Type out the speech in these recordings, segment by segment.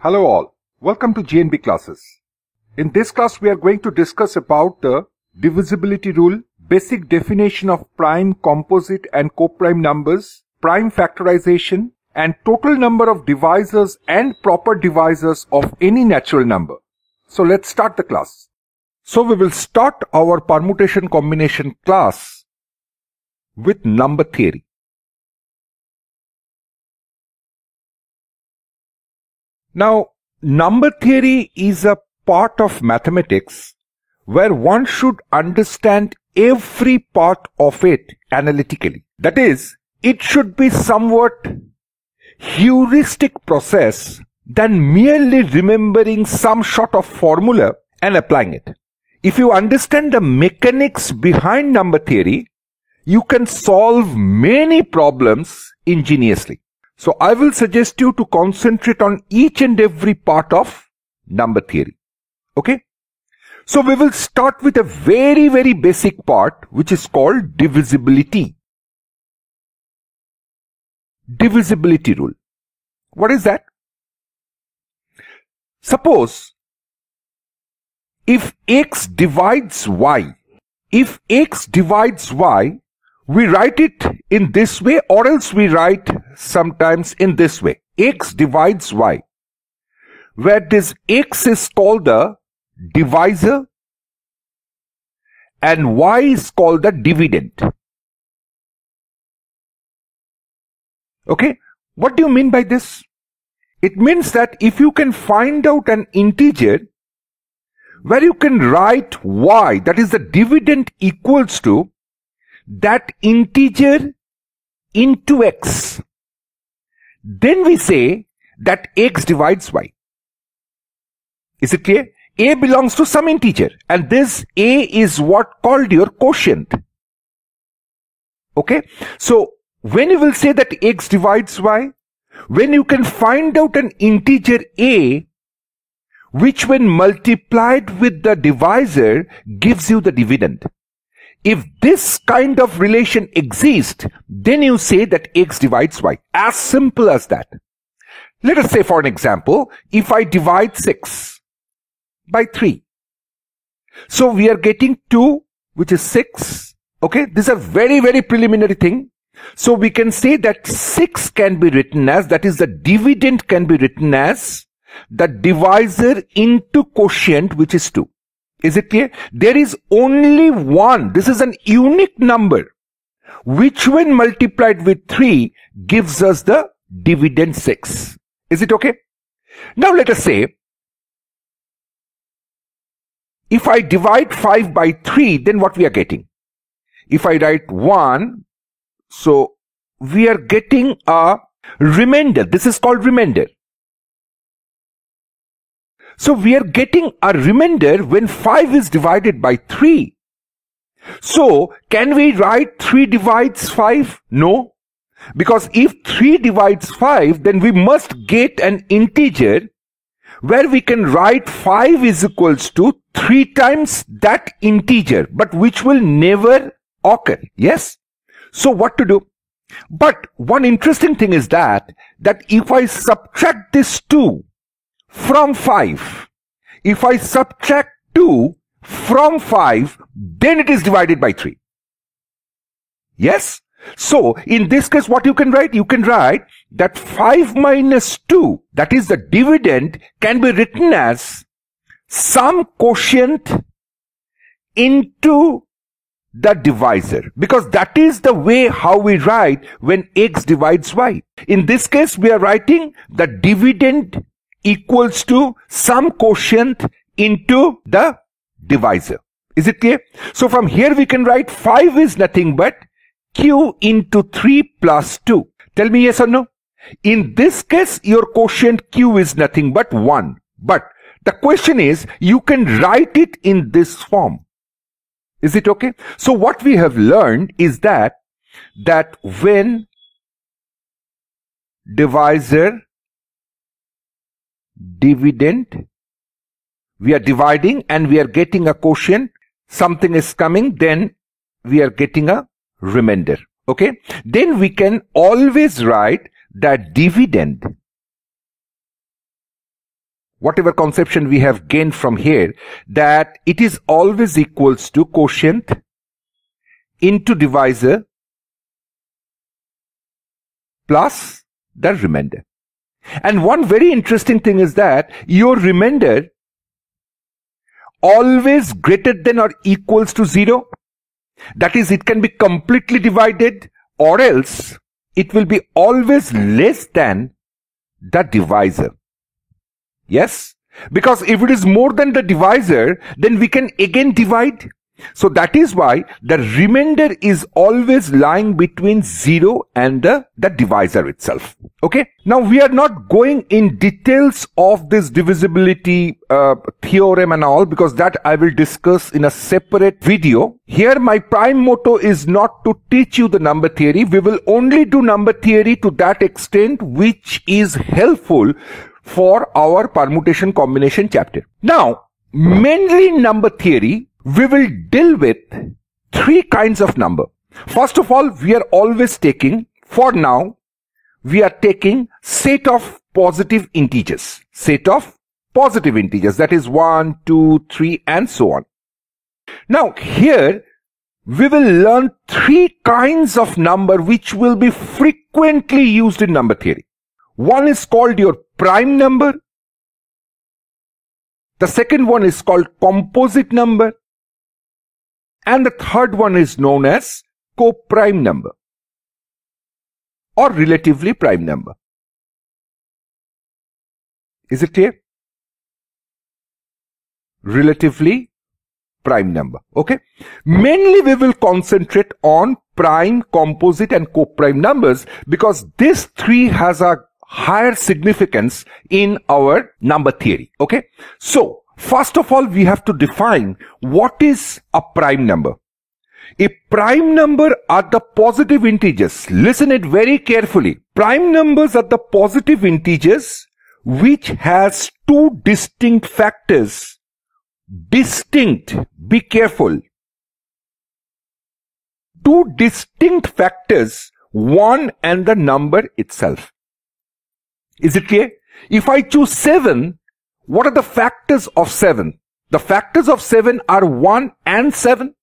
Hello all, welcome to GNB classes. In this class we are going to discuss about the divisibility rule, basic definition of prime, composite and co-prime numbers, prime factorization and total number of divisors and proper divisors of any natural number. So let's start the class. So we will start our permutation combination class with number theory. Now, number theory is a part of mathematics where one should understand every part of it analytically. That is, it should be somewhat heuristic process than merely remembering some sort of formula and applying it. If you understand the mechanics behind number theory, you can solve many problems ingeniously. So I will suggest you to concentrate on each and every part of number theory. Okay? So we will start with a very basic part which is called divisibility. Divisibility rule. What is that? Suppose if x divides y, we write it in this way or else we write sometimes in this way. X divides y, where this x is called the divisor and y is called the dividend. Okay, what do you mean by this? It means that if you can find out an integer where you can write y, that is the dividend, equals to that integer into x, then we say that x divides y. Is it clear? A belongs to some integer and this a is what called your quotient. Okay, so when you will say that x divides y, when you can find out an integer a which when multiplied with the divisor gives you the dividend. If this kind of relation exists, then you say that x divides y. As simple as that. Let us say for an example, if I divide 6 by 3. So we are getting 2, which is 6. Okay, this is a very preliminary thing. So we can say that 6 can be written as, that is the dividend can be written as the divisor into quotient, which is 2. Is it clear? There is only one. This is an unique number, which when multiplied with 3 gives us the dividend 6. Is it okay? Now let us say, if I divide 5 by 3, then what we are getting? If I write 1, so we are getting a remainder. This is called remainder. So we are getting a remainder when 5 is divided by 3. So can we write 3 divides 5? No. Because if 3 divides 5, then we must get an integer where we can write 5 is equals to 3 times that integer, but which will never occur. Yes? So what to do? But one interesting thing is that if I subtract this 2 from 5, if I subtract 2 from 5, then it is divided by 3. Yes? So, in this case, what you can write? You can write that 5 minus 2, that is the dividend, can be written as some quotient into the divisor. Because that is the way how we write when x divides y. In this case, we are writing the dividend equals to some quotient into the divisor. Is it clear? So from here we can write 5 is nothing but q into 3 plus 2. Tell me yes or no? In this case, your quotient q is nothing but 1. But the question is, you can write it in this form. Is it okay? So what we have learned is that when divisor, dividend, we are dividing and we are getting a quotient, something is coming, then we are getting a remainder. Okay? Then we can always write that dividend whatever conception we have gained from here, that it is always equals to quotient into divisor plus the remainder. And one very interesting thing is that your remainder always greater than or equals to 0. That is, it can be completely divided, or else it will be always less than the divisor. Yes? Because if it is more than the divisor, then we can again divide. So that is why the remainder is always lying between 0 and the divisor itself. Okay. Now we are not going in details of this divisibility theorem and all, because that I will discuss in a separate video. Here my prime motto is not to teach you the number theory. We will only do number theory to that extent which is helpful for our permutation combination chapter. Now, mainly in number theory, we will deal with three kinds of number. First of all, we are always taking, for now, we are taking set of positive integers. Set of positive integers, that is 1, 2, 3 and so on. Now here, we will learn three kinds of number which will be frequently used in number theory. One is called your prime number. The second one is called composite number. And the third one is known as co-prime number or relatively prime number. Is it clear? Relatively prime number. Okay. Mainly we will concentrate on prime, composite and co-prime numbers because this three has a higher significance in our number theory. Okay. So, first of all, we have to define what is a prime number. A prime number are the positive integers. Listen it very carefully. Prime numbers are the positive integers which has two distinct factors. Distinct. Be careful. Two distinct factors, one and the number itself. Is it clear? If I choose 7, what are the factors of 7? The factors of 7 are 1 and 7.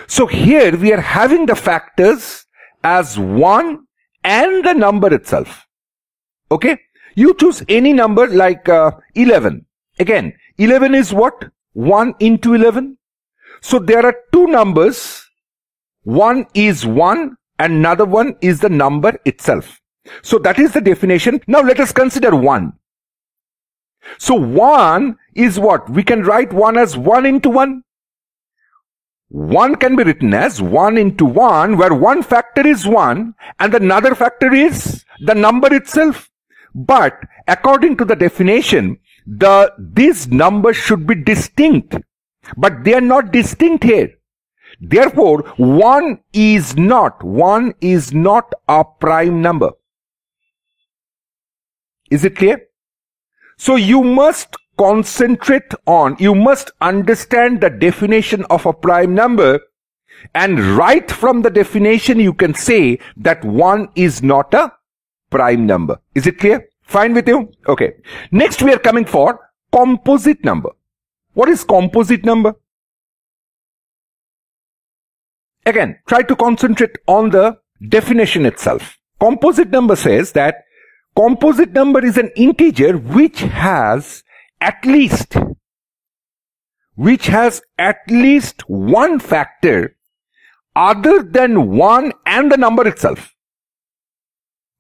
So here we are having the factors as 1 and the number itself. Okay? You choose any number like 11. Again, 11 is what? 1 into 11. So there are two numbers. One is 1 and another one is the number itself. So that is the definition. Now let us consider 1. So 1 is what? We can write 1 as 1 into 1. 1 can be written as 1 into 1, where one factor is 1 and another factor is the number itself. But according to the definition, these numbers should be distinct. But they are not distinct here. Therefore, 1 is not a prime number. Is it clear? So you must concentrate on, you must understand the definition of a prime number, and right from the definition you can say that 1 is not a prime number. Is it clear? Fine with you? Okay. Next we are coming for composite number. What is composite number? Again, try to concentrate on the definition itself. Composite number says that composite number is an integer which has at least one factor other than 1 and the number itself.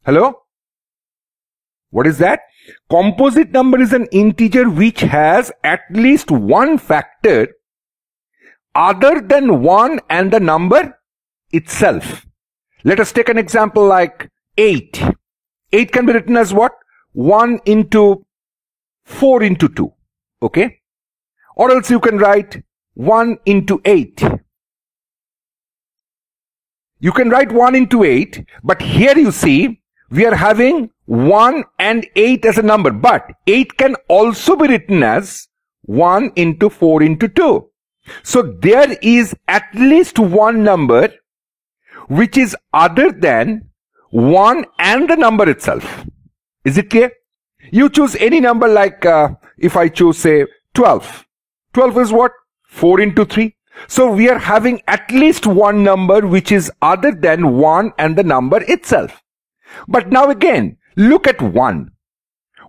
Hello? What is that? Composite number is an integer which has at least one factor other than 1 and the number itself. Let us take an example like 8. 8 can be written as what? 1 into 4 into 2. Okay? Or else you can write 1 into 8. You can write 1 into 8, but here you see we are having 1 and 8 as a number, but 8 can also be written as 1 into 4 into 2. So there is at least one number which is other than 1 and the number itself. Is it clear? You choose any number like, if I choose say 12. 12 is what? 4 into 3. So we are having at least one number which is other than 1 and the number itself. But now again, look at 1.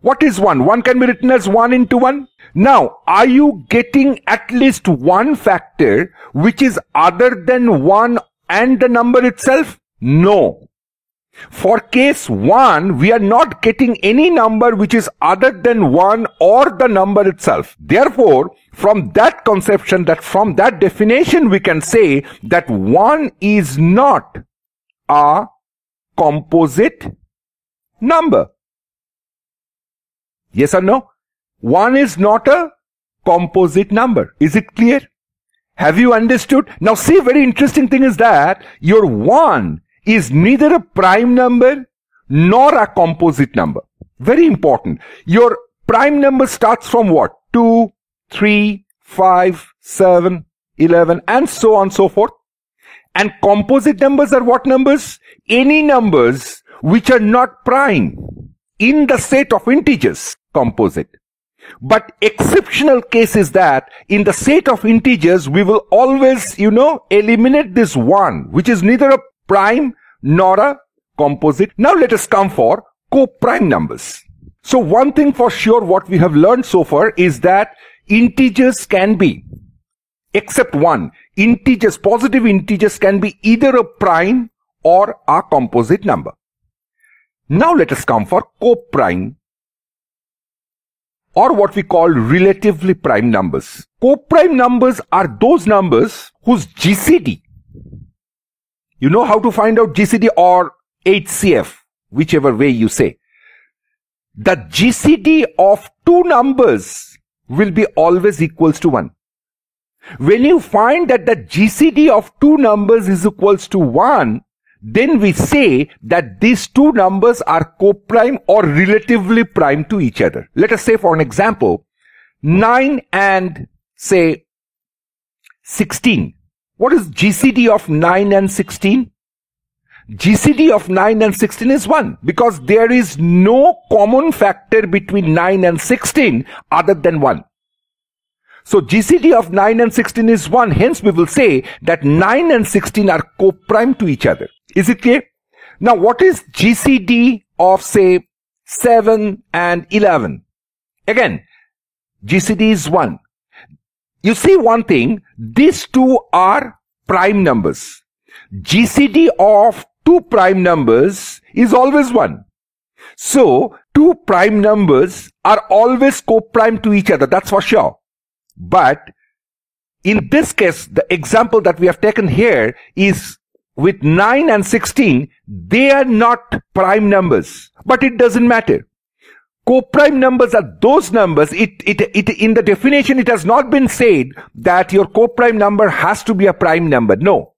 What is 1? 1 can be written as 1 into 1. Now, are you getting at least one factor which is other than 1 and the number itself? No. For case 1, we are not getting any number which is other than 1 or the number itself. Therefore, from that conception, from that definition, we can say that 1 is not a composite number. Yes or no? 1 is not a composite number. Is it clear? Have you understood? Now see, very interesting thing is that your 1 is neither a prime number nor a composite number. Very important. Your prime number starts from what? 2, 3, 5, 7, 11 and so on and so forth. And composite numbers are what numbers? Any numbers which are not prime in the set of integers, composite. But exceptional case is that in the set of integers, we will always, eliminate this 1, which is neither a prime nor a composite. Now let us come for co-prime numbers. So one thing for sure what we have learned so far is that integers can be, except one, integers, positive integers can be either a prime or a composite number. Now let us come for co-prime or what we call relatively prime numbers. Co-prime numbers are those numbers whose GCD, you know how to find out GCD or HCF, whichever way you say. The GCD of two numbers will be always equals to 1. When you find that the GCD of two numbers is equals to 1, then we say that these two numbers are co-prime or relatively prime to each other. Let us say for an example, 9 and say 16. What is GCD of 9 and 16? GCD of 9 and 16 is 1 because there is no common factor between 9 and 16 other than 1. So GCD of 9 and 16 is 1. Hence we will say that 9 and 16 are co-prime to each other. Is it clear? Now what is GCD of say 7 and 11? Again, GCD is 1. You see one thing, these two are prime numbers. GCD of two prime numbers is always 1. So two prime numbers are always co-prime to each other, that's for sure. But in this case, the example that we have taken here is with 9 and 16, they are not prime numbers, but it doesn't matter. Co-prime numbers are those numbers, in the definition it has not been said that your co-prime number has to be a prime number. No.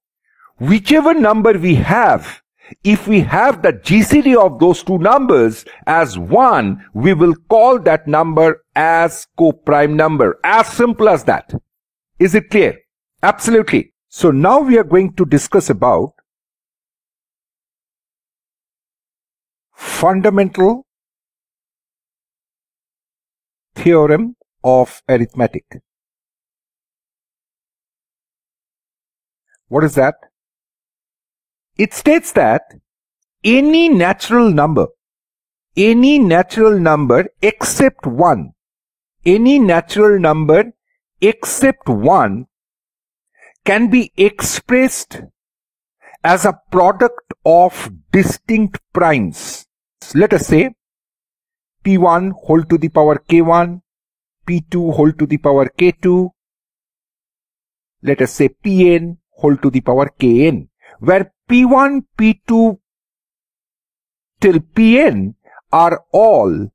Whichever number we have, if we have the GCD of those two numbers as 1, we will call that number as co-prime number. As simple as that. Is it clear? Absolutely. So now we are going to discuss about fundamental theorem of arithmetic. What is that? It states that any natural number except 1, can be expressed as a product of distinct primes. Let us say P1 whole to the power K1, P2 whole to the power K2, let us say Pn whole to the power Kn, where P1, P2 till Pn are all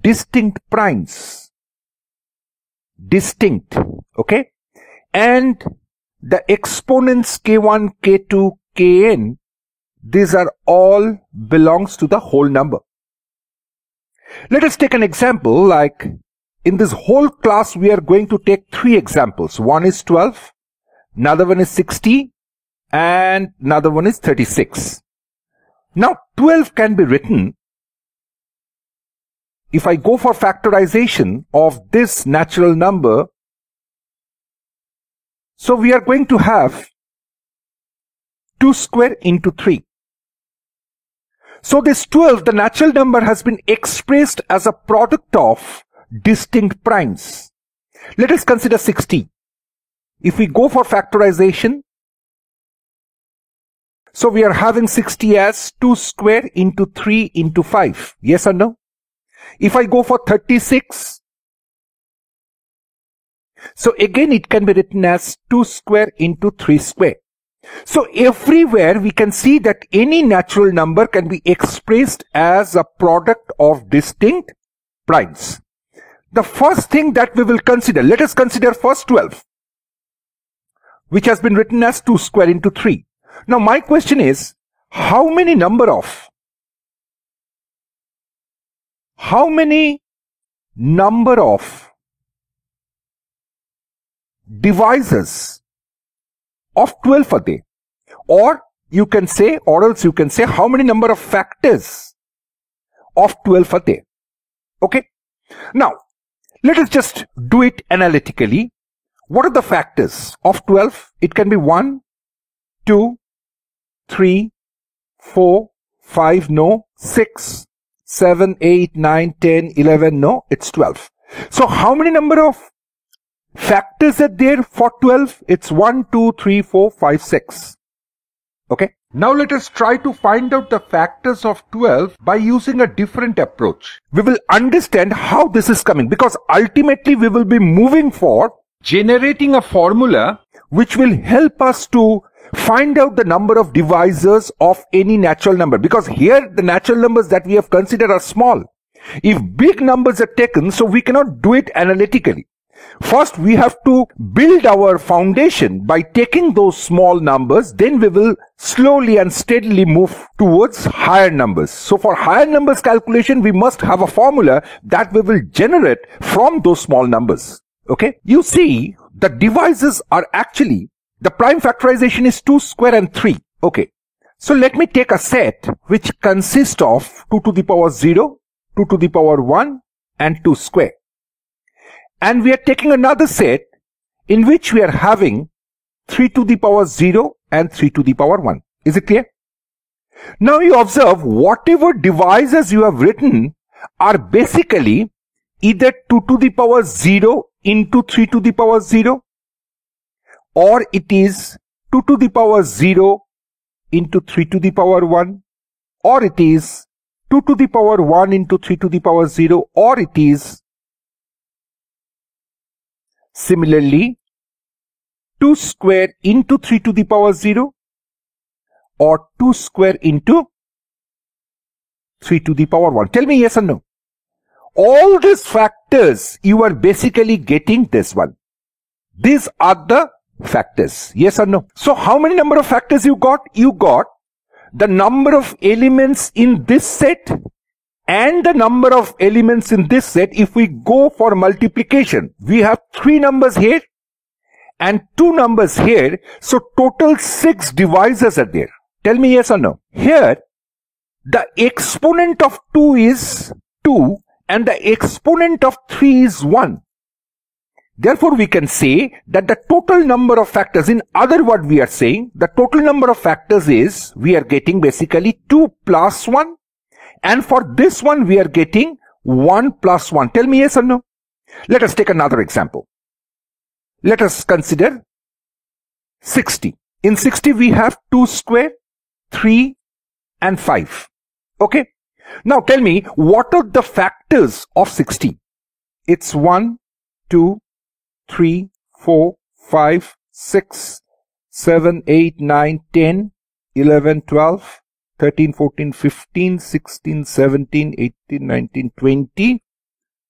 distinct primes. Distinct, okay? And the exponents K1, K2, Kn, these are all belongs to the whole number. Let us take an example, like in this whole class we are going to take 3 examples. One is 12, another one is 60, and another one is 36. Now 12 can be written, if I go for factorization of this natural number, so we are going to have 2 square into 3. So this 12, the natural number, has been expressed as a product of distinct primes. Let us consider 60. If we go for factorization, so we are having 60 as 2 square into 3 into 5. Yes or no? If I go for 36, so again it can be written as 2 square into 3 square. So everywhere we can see that any natural number can be expressed as a product of distinct primes. The first thing that we will consider, let us consider first 12, which has been written as 2 square into 3. Now my question is, how many number of divisors of 12 are there? Or you can say, or else you can say, how many number of factors of 12 are there? Okay. Now, let us just do it analytically. What are the factors of 12? It can be 1, 2, 3, 4, 5, no, 6, 7, 8, 9, 10, 11, no, it's 12. So how many number of factors are there for 12? It's 1, 2, 3, 4, 5, 6. Okay. Now let us try to find out the factors of 12 by using a different approach. We will understand how this is coming, because ultimately we will be moving for generating a formula which will help us to find out the number of divisors of any natural number, because here the natural numbers that we have considered are small. If big numbers are taken, so we cannot do it analytically. First, we have to build our foundation by taking those small numbers, then we will slowly and steadily move towards higher numbers. So for higher numbers calculation, we must have a formula that we will generate from those small numbers. Okay, you see the divisors are actually, the prime factorization is 2 square and 3. Okay, so let me take a set which consists of 2 to the power 0, 2 to the power 1 and 2 square. And we are taking another set in which we are having 3 to the power 0 and 3 to the power 1. Is it clear? Now you observe, whatever divisors you have written are basically either 2 to the power 0 into 3 to the power 0, or it is 2 to the power 0 into 3 to the power 1, or it is 2 to the power 1 into 3 to the power 0, or it is similarly 2 square into 3 to the power 0, or 2 square into 3 to the power 1. Tell me yes or no. All these factors, you are basically getting this one. These are the factors. Yes or no? So how many number of factors you got? You got the number of elements in this set and the number of elements in this set. If we go for multiplication, we have 3 numbers here and 2 numbers here. So total 6 divisors are there. Tell me yes or no. Here, the exponent of 2 is 2 and the exponent of 3 is 1. Therefore, we can say that the total number of factors, in other words, we are saying the total number of factors is, we are getting basically 2 plus 1. And for this one, we are getting 1 plus 1. Tell me yes or no. Let us take another example. Let us consider 60. In 60, we have 2 square, 3 and 5. Okay. Now tell me, what are the factors of 60? It's 1, 2, 3, 4, 5, 6, 7, 8, 9, 10, 11, 12, 13, 14, 15, 16, 17, 18, 19, 20,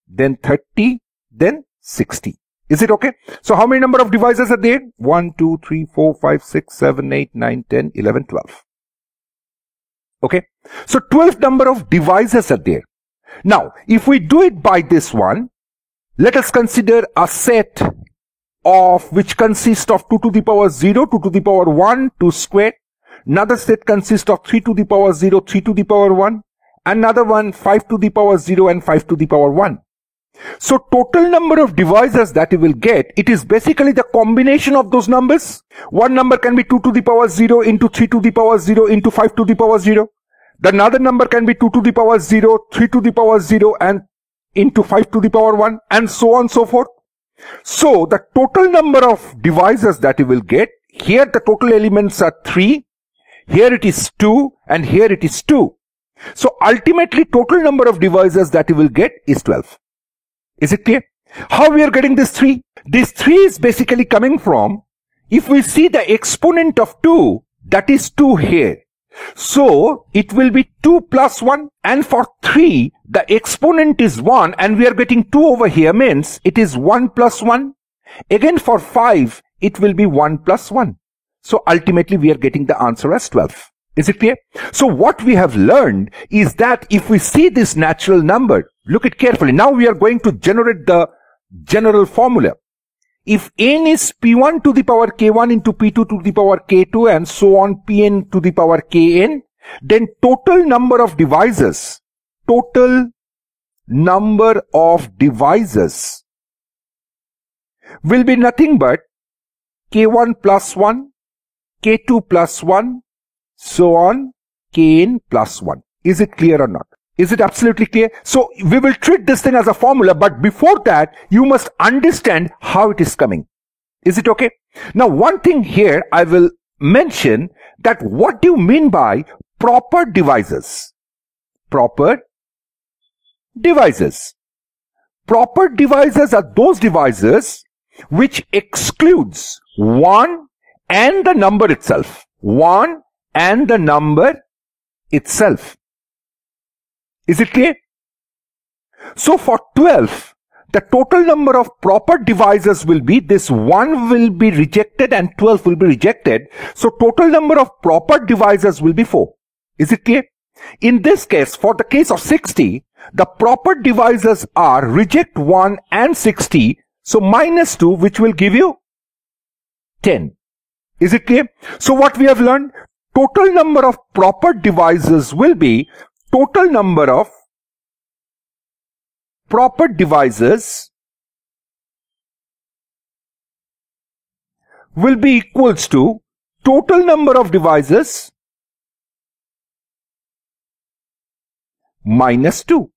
then 30, then 60. Is it okay? So how many number of divisors are there? 1, 2, 3, 4, 5, 6, 7, 8, 9, 10, 11, 12. Okay. So 12 number of divisors are there. Now, if we do it by this one, let us consider a set of which consists of 2 to the power 0, 2 to the power 1, 2 square. Another set consists of 3 to the power 0, 3 to the power 1. Another one 5 to the power 0 and 5 to the power 1. So total number of divisors that you will get, it is basically the combination of those numbers. One number can be 2 to the power 0 into 3 to the power 0 into 5 to the power 0. The another number can be 2 to the power 0, 3 to the power 0 and into 5 to the power 1 and so on and so forth. So the total number of divisors that you will get, here the total elements are 3, here it is 2 and here it is 2. So ultimately total number of divisors that you will get is 12. Is it clear? How we are getting this 3? This 3 is basically coming from, if we see the exponent of 2, that is 2 here. So it will be 2 plus 1, and for 3 the exponent is 1 and we are getting 2 over here, means it is 1 plus 1. Again for 5 it will be 1 plus 1. So ultimately we are getting the answer as 12. Is it clear? So what we have learned is that if we see this natural number, look it carefully. Now we are going to generate the general formula. If n is p1 to the power k1 into p2 to the power k2 and so on pn to the power kn, then total number of divisors will be nothing but k1 plus 1, k2 plus 1, so on kn plus 1. Is it clear or not? Is it absolutely clear? So we will treat this thing as a formula, but before that you must understand how it is coming. Is it okay? Now one thing here I will mention, that what do you mean by proper divisors? Proper divisors. Proper divisors are those divisors which excludes 1 and the number itself. 1 and the number itself. Is it clear? So for 12, the total number of proper divisors will be, this 1 will be rejected and 12 will be rejected. So total number of proper divisors will be 4. Is it clear? In this case, for the case of 60, the proper divisors are reject 1 and 60. So minus 2, which will give you 10. Is it clear? So what we have learned? Total number of proper divisors will be, total number of proper divisors will be equals to total number of divisors minus 2.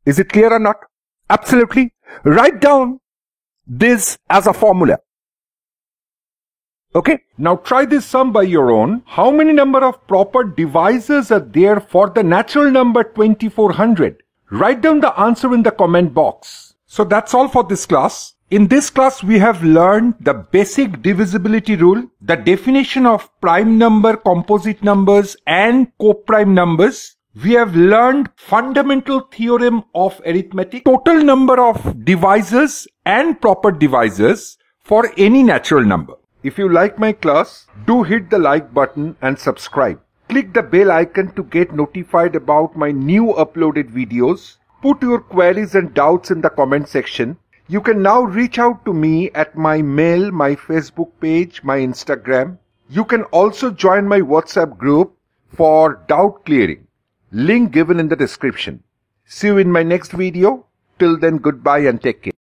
Is it clear or not? Absolutely. Write down this as a formula. Okay, now try this sum by your own. How many number of proper divisors are there for the natural number 2400? Write down the answer in the comment box. So that's all for this class. In this class we have learned the basic divisibility rule, the definition of prime number, composite numbers and co-prime numbers. We have learned fundamental theorem of arithmetic, total number of divisors and proper divisors for any natural number. If you like my class, do hit the like button and subscribe. Click the bell icon to get notified about my new uploaded videos. Put your queries and doubts in the comment section. You can now reach out to me at my mail, my Facebook page, my Instagram. You can also join my WhatsApp group for doubt clearing. Link given in the description. See you in my next video. Till then, goodbye and take care.